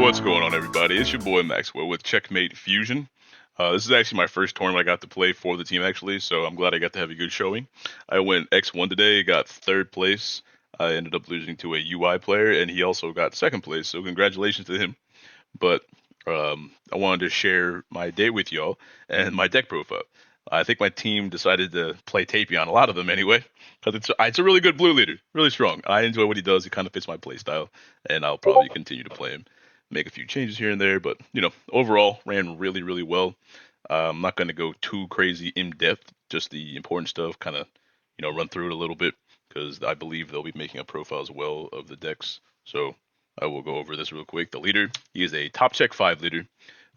What's going on, everybody? It's your boy Maxwell with Checkmate Fusion. This is actually my first tournament I got to play for the team, actually, so I'm glad I got to have a good showing. I went X1 today, got third place. I ended up losing to a UI player, and he also got second place, so congratulations to him. But I wanted to share my day with y'all and my deck profile. I think my team decided to play Tapion, a lot of them anyway, because it's a really good blue leader, really strong. I enjoy what he does. He kind of fits my play style, and I'll probably continue to play him. Make a few changes here and there, but overall ran really, really well. I'm not going to go too crazy in depth, just the important stuff, kind of run through it a little bit because I believe they'll be making a profile as well of the decks. So I will go over this real quick. The leader, he is a top check 5 leader.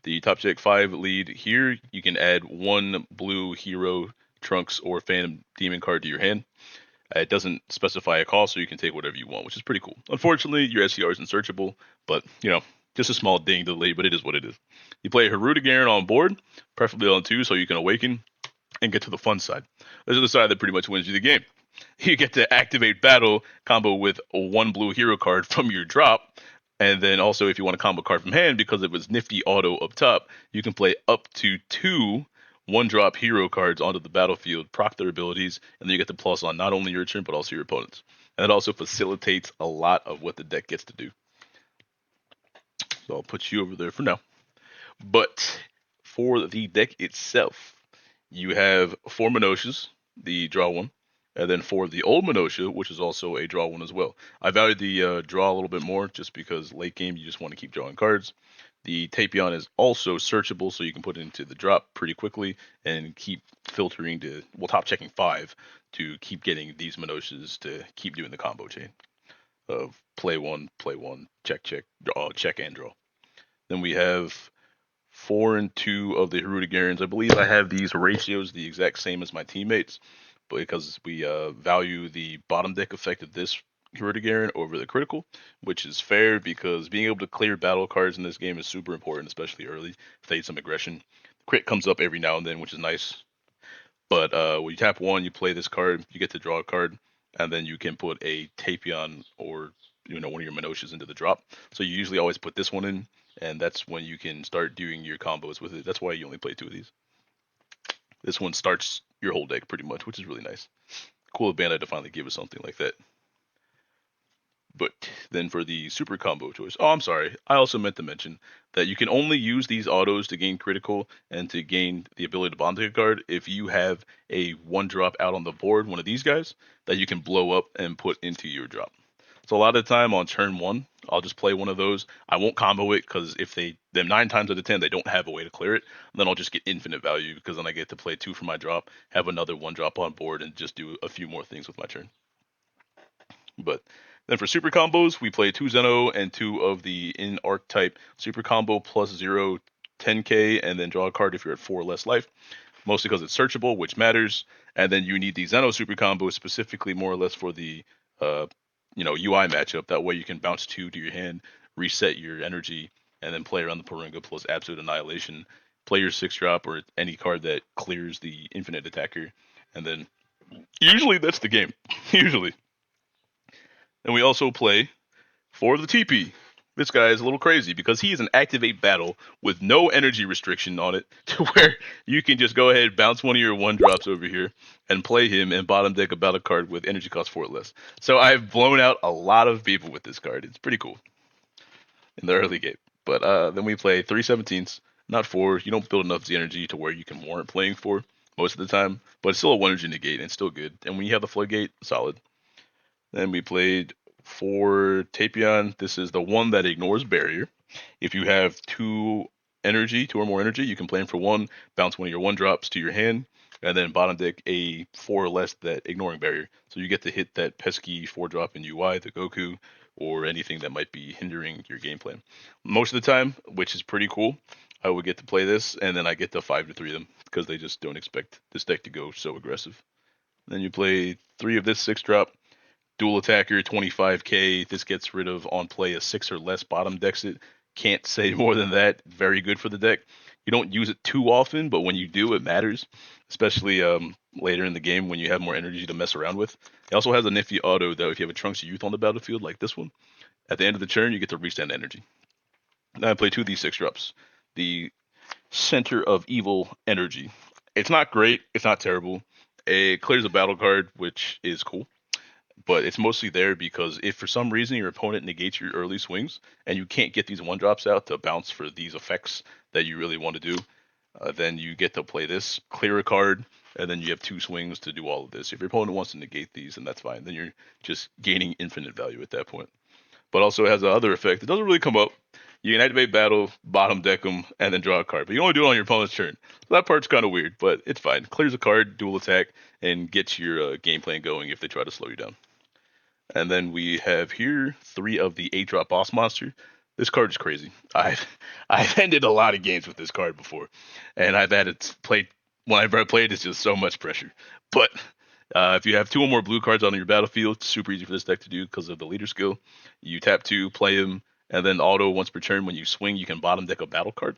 The top check 5 lead here, you can add one blue hero, trunks, or phantom demon card to your hand. It doesn't specify a cost, so you can take whatever you want, which is pretty cool. Unfortunately, your SCR is unsearchable, but just a small ding delay, but it is what it is. You play Hirudegarrn on board, preferably on 2, so you can awaken and get to the fun side. This is the side that pretty much wins you the game. You get to activate battle combo with a 1 blue hero card from your drop. And then also, if you want a combo card from hand, because it was nifty auto up top, you can play up to 2 1-drop hero cards onto the battlefield, proc their abilities, and then you get the plus on not only your turn, but also your opponents. And it also facilitates a lot of what the deck gets to do. So I'll put you over there for now. But for the deck itself, you have 4 Minoshas, the draw one, and then for the old Minosha, which is also a draw one as well. I value the draw a little bit more just because late game you just want to keep drawing cards. The Tapion is also searchable, so you can put it into the drop pretty quickly and keep filtering to, top checking 5 to keep getting these Minoshas to keep doing the combo chain of play one, check, draw, check, and draw. Then we have 4 and 2 of the Hirudegarrns. I believe I have these ratios the exact same as my teammates, because we value the bottom deck effect of this Hirudegarrn over the critical, which is fair because being able to clear battle cards in this game is super important, especially early. Fade some aggression. Crit comes up every now and then, which is nice. But when you tap 1, you play this card, you get to draw a card, and then you can put a Tapion or one of your Minoshas into the drop. So you usually always put this one in, and that's when you can start doing your combos with it. That's why you only play 2 of these. This one starts your whole deck pretty much, which is really nice. Cool of Bandai to finally give us something like that. But then for the super combo choice, I'm sorry, I also meant to mention that you can only use these autos to gain critical and to gain the ability to bomb take a card if you have a 1-drop out on the board, one of these guys, that you can blow up and put into your drop. So a lot of the time on turn 1, I'll just play one of those. I won't combo it because if them 9 times out of 10, they don't have a way to clear it, then I'll just get infinite value because then I get to play 2 for my drop, have another 1-drop on board, and just do a few more things with my turn. But then for super combos, we play 2 Zeno and 2 of the in archetype super combo plus 0, 10k, and then draw a card if you're at 4 or less life. Mostly because it's searchable, which matters. And then you need the Zeno super combo specifically more or less for the UI matchup. That way you can bounce 2 to your hand, reset your energy, and then play around the Paringa plus Absolute Annihilation. Play your 6-drop or any card that clears the infinite attacker. And then usually that's the game. Usually. And we also play for the TP. This guy is a little crazy because he is an activate battle with no energy restriction on it to where you can just go ahead, bounce one of your 1-drops over here and play him and bottom deck a battle card with energy cost 4 or less. So I've blown out a lot of people with this card. It's pretty cool in the early game. But then we play 3 17s, not 4. You don't build enough Z energy to where you can warrant playing 4 most of the time, but it's still a 1 energy negate and it's still good. And when you have the floodgate, solid. Then we played for Tapion. This is the one that ignores barrier. If you have 2 or more energy, you can play him for 1, bounce one of your 1-drops to your hand, and then bottom deck a 4 or less that ignoring barrier. So you get to hit that pesky 4-drop in UI, the Goku, or anything that might be hindering your game plan. Most of the time, which is pretty cool, I would get to play this, and then I get to 5 to 3 them because they just don't expect this deck to go so aggressive. Then you play 3 of this 6-drop. Dual attacker, 25k. This gets rid of on play a 6 or less bottom decks it. Can't say more than that. Very good for the deck. You don't use it too often, but when you do, it matters. Especially later in the game when you have more energy to mess around with. It also has a nifty auto that if you have a Trunks of Youth on the battlefield like this one, at the end of the turn, you get to restand energy. Then I play 2 of these 6-drops. The Center of Evil Energy. It's not great. It's not terrible. It clears a battle card, which is cool. But it's mostly there because if for some reason your opponent negates your early swings and you can't get these 1-drops out to bounce for these effects that you really want to do, then you get to play this, clear a card, and then you have 2 swings to do all of this. If your opponent wants to negate these, then that's fine. Then you're just gaining infinite value at that point. But also it has another effect. It doesn't really come up. You can activate battle, bottom deck them, and then draw a card. But you only do it on your opponent's turn. So that part's kind of weird, but it's fine. Clears a card, dual attack, and gets your game plan going if they try to slow you down. And then we have here 3 of the 8-drop boss monster. This card is crazy. I've ended a lot of games with this card before, and I've had it played. Whenever I played, it's just so much pressure. But if you have 2 or more blue cards on your battlefield, it's super easy for this deck to do because of the leader skill. You tap 2, play him, and then auto once per turn when you swing, you can bottom deck a battle card.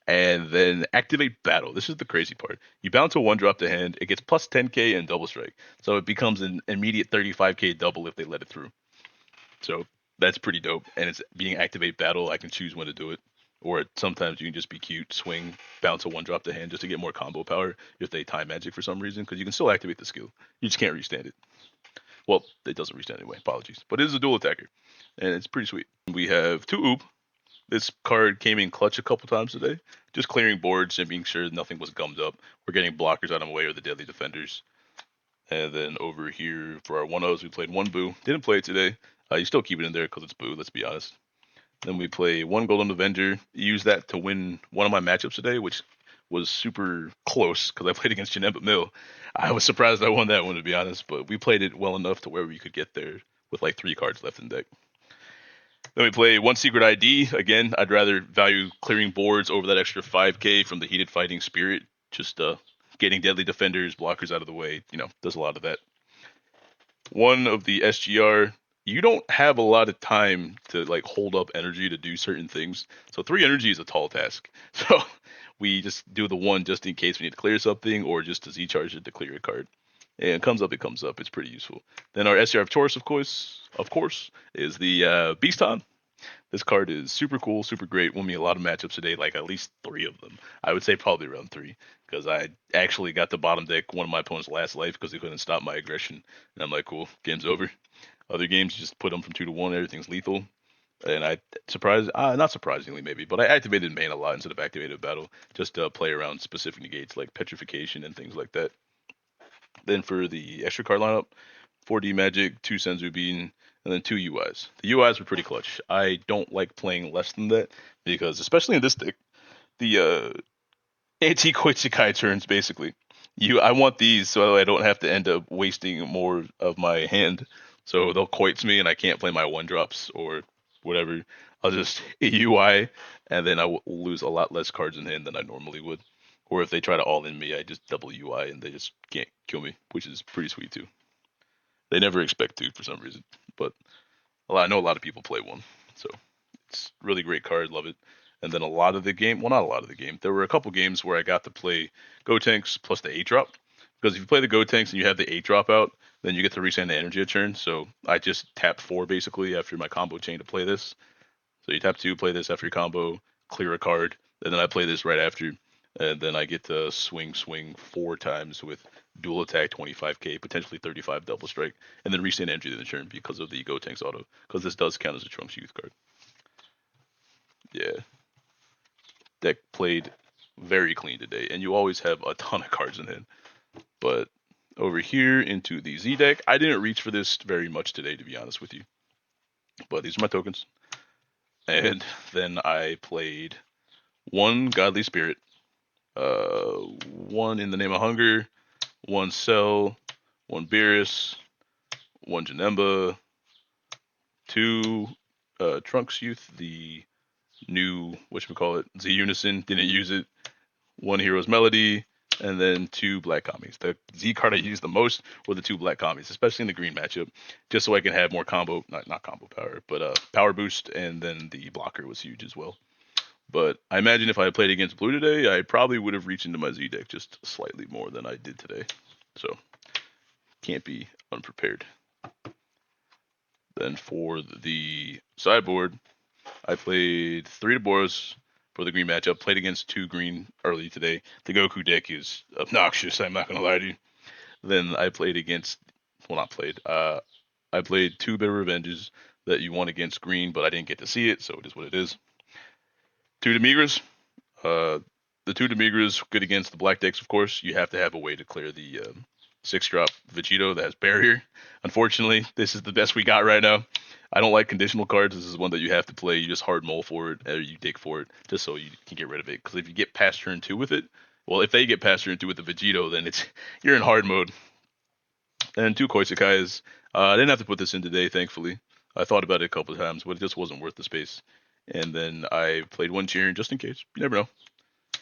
And then activate battle. This is the crazy part. You bounce a 1-drop to hand. It gets plus 10k and double strike. So it becomes an immediate 35k double if they let it through. So that's pretty dope. And it's being activate battle. I can choose when to do it. Or sometimes you can just be cute, swing, bounce a 1-drop to hand just to get more combo power if they time magic for some reason. Because you can still activate the skill. You just can't restand it. Well, it doesn't restand anyway. Apologies. But it is a dual attacker. And it's pretty sweet. We have 2 Oop. This card came in clutch a couple times today, just clearing boards and being sure nothing was gummed up. We're getting blockers out of the way or the deadly defenders. And then over here for our 1-0s, we played 1 Boo. Didn't play it today. You still keep it in there because it's Boo, let's be honest. Then we play 1 Golden Avenger. Use that to win one of my matchups today, which was super close because I played against Janemba Mill. I was surprised I won that one, to be honest, but we played it well enough to where we could get there with like 3 cards left in deck. Then we play 1 Secret ID. Again, I'd rather value clearing boards over that extra 5k from the Heated Fighting Spirit. Just getting deadly defenders, blockers out of the way, does a lot of that. 1 of the SGR. You don't have a lot of time to like hold up energy to do certain things. So 3 energy is a tall task. So we just do the 1 just in case we need to clear something or just to Z-charge it to clear a card. And it comes up, it comes up. It's pretty useful. Then our SCR of Taurus, of course, is the Beaston. This card is super cool, super great. Won me a lot of matchups today, like at least 3 of them. I would say probably around 3, because I actually got the bottom deck one of my opponent's last life because he couldn't stop my aggression. And I'm like, cool, game's over. Other games, just put them from 2 to 1, everything's lethal. And not surprisingly maybe, but I activated main a lot instead of activated battle, just to play around specific negates like petrification and things like that. Then for the extra card lineup, 4D Magic, 2 Senzu Bean, and then 2 UIs. The UIs were pretty clutch. I don't like playing less than that because, especially in this deck, the anti-Koichikai turns basically. I want these so I don't have to end up wasting more of my hand. So they'll Koits me and I can't play my 1-drops or whatever. I'll just UI and then I will lose a lot less cards in hand than I normally would. Or if they try to all-in me, I just double UI and they just can't kill me, which is pretty sweet too. They never expect to for some reason, but I know a lot of people play 1, so it's a really great card, love it. And then a lot of the game, well, not a lot of the game, there were a couple games where I got to play Gotenks plus the 8-drop, because if you play the Gotenks and you have the 8-drop out, then you get to restand the energy a turn. So I just tap 4 basically after my combo chain to play this. So you tap 2, play this after your combo, clear a card, and then I play this right after. And then I get to swing 4 times with dual attack 25k, potentially 35 double strike, and then restand energy in the turn because of the Gotenks auto, because this does count as a Trunks Youth card. Yeah. Deck played very clean today, and you always have a ton of cards in hand. But over here into the Z deck, I didn't reach for this very much today, to be honest with you. But these are my tokens. And then I played 1 Godly Spirit, 1 In the Name of Hunger, 1 Cell, 1 Beerus, 1 Janemba, 2 Trunks Youth, the new, Z Unison, didn't use it, 1 Hero's Melody, and then 2 Black Commies. The Z card I used the most were the 2 Black Commies, especially in the green matchup, just so I can have more combo, not combo power, but power boost, and then the blocker was huge as well. But I imagine if I played against blue today, I probably would have reached into my Z deck just slightly more than I did today. So, can't be unprepared. Then for the sideboard, I played 3 Taboras for the green matchup. Played against 2 green early today. The Goku deck is obnoxious. I'm not gonna lie to you. Then I played against, well, not played. I played 2 Bitter Revenges that you won against green, but I didn't get to see it, so it is what it is. 2 Demigras. Uh, the 2 Demigras good against the black decks, of course. You have to have a way to clear the 6-drop Vegito that has barrier. Unfortunately, this is the best we got right now. I don't like conditional cards. This is one that you have to play. You just hard mull for it, or you dig for it, just so you can get rid of it. Because if you get past turn 2 with it, well, if they get past turn 2 with the Vegito, then you're in hard mode. And 2 Koisekais. I didn't have to put this in today, thankfully. I thought about it a couple of times, but it just wasn't worth the space. And then I played 1 Cheering just in case. You never know.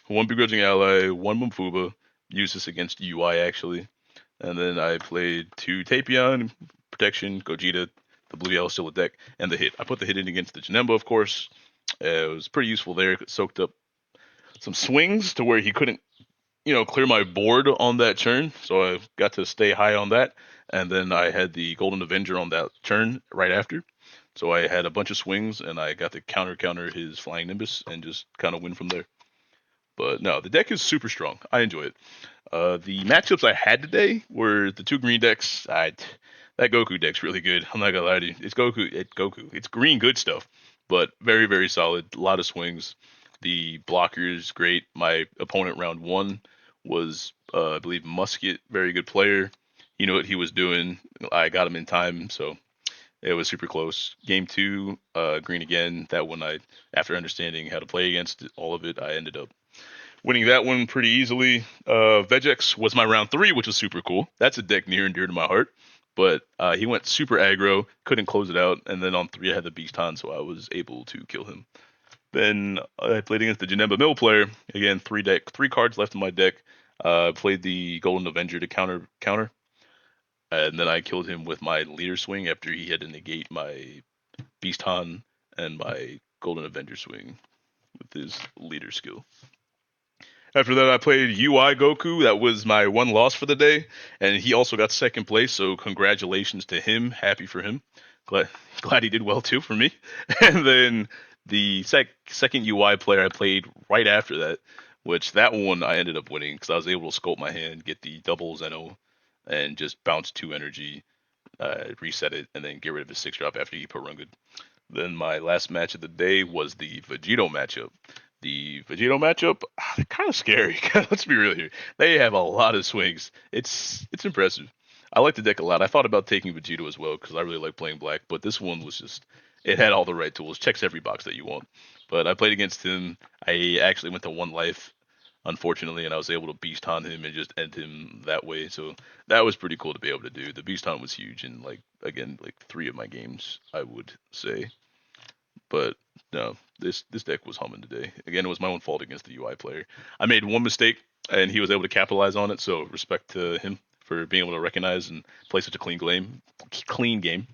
1 Begrudging Ally, 1 Mumfuba. Use this against UI actually. And then I played 2 Tapion, Protection, Gogeta, the blue yellow still a deck, and the hit. I put the hit in against the Janemba, of course. It was pretty useful there. It soaked up some swings to where he couldn't, clear my board on that turn. So I got to stay high on that. And then I had the Golden Avenger on that turn right after. So I had a bunch of swings, and I got to counter his Flying Nimbus and just kind of win from there. But no, the deck is super strong. I enjoy it. The matchups I had today were the 2 green decks. That Goku deck's really good. I'm not gonna lie to you. It's Goku. It's green good stuff, but very, very solid. A lot of swings. The blockers great. My opponent round 1 was, I believe, Musket. Very good player. He knew what he was doing. I got him in time, so it was super close. Game 2, green again. That one, after understanding how to play against all of it, I ended up winning that one pretty easily. Vegex was my round 3, which was super cool. That's a deck near and dear to my heart. But he went super aggro, couldn't close it out, and then on 3 I had the Beast Han, so I was able to kill him. Then I played against the Janemba Mill player. Again, 3 cards left in my deck. Played the Golden Avenger to counter. And then I killed him with my leader swing after he had to negate my Beast Han and my Golden Avenger swing with his leader skill. After that, I played UI Goku. That was my 1 loss for the day, and he also got 2nd place. So congratulations to him. Happy for him. Glad he did well too for me. And then the second UI player I played right after that, which that one I ended up winning because I was able to sculpt my hand, get the double Zeno, and just bounce 2 energy, reset it, and then get rid of his 6-drop after he put Rungud. Then my last match of the day was the Vegito matchup. The Vegito matchup, they're kind of scary. Let's be real here. They have a lot of swings. It's impressive. I like the deck a lot. I thought about taking Vegito as well because I really like playing black, but this one was just, it had all the right tools. Checks every box that you want. But I played against him. I actually went to 1 life, unfortunately, and I was able to Beast on him and just end him that way. So that was pretty cool to be able to do. The Beast on was huge in, like 3 of my games, I would say. But no, this deck was humming today. Again, it was my own fault against the UI player. I made 1 mistake, and he was able to capitalize on it. So respect to him for being able to recognize and play such a clean game.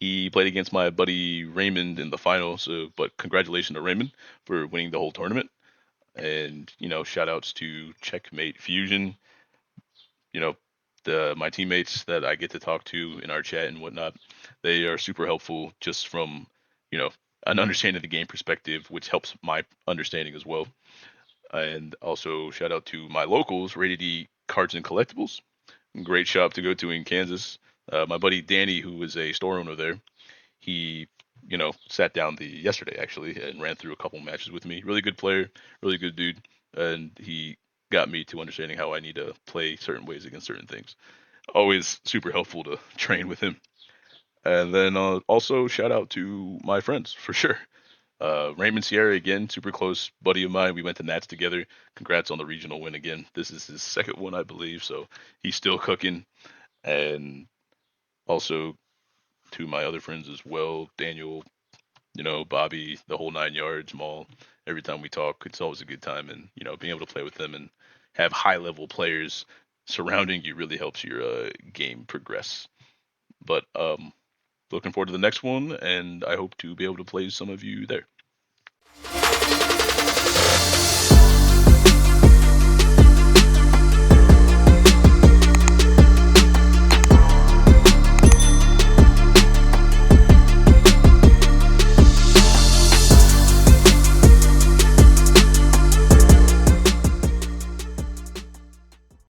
He played against my buddy Raymond in the final. But congratulations to Raymond for winning the whole tournament. And shout outs to Checkmate Fusion. My teammates that I get to talk to in our chat and whatnot, they are super helpful just from an understanding of the game perspective, which helps my understanding as well. And also shout out to my locals, Rated E Cards and Collectibles. Great shop to go to in Kansas. My buddy Danny, who is a store owner there, he sat down yesterday actually and ran through a couple matches with me. Really good player, really good dude, and he got me to understanding how I need to play certain ways against certain things. Always super helpful to train with him. And then also shout out to my friends for sure. Raymond Sierra again, super close buddy of mine. We went to Nats together. Congrats on the regional win again. This is his 2nd one, I believe, so he's still cooking. And also to my other friends as well, Daniel, Bobby, the whole 9 yards, Maul. Every time we talk, it's always a good time, and being able to play with them and have high level players surrounding you really helps your game progress. But looking forward to the next one, and I hope to be able to play some of you there.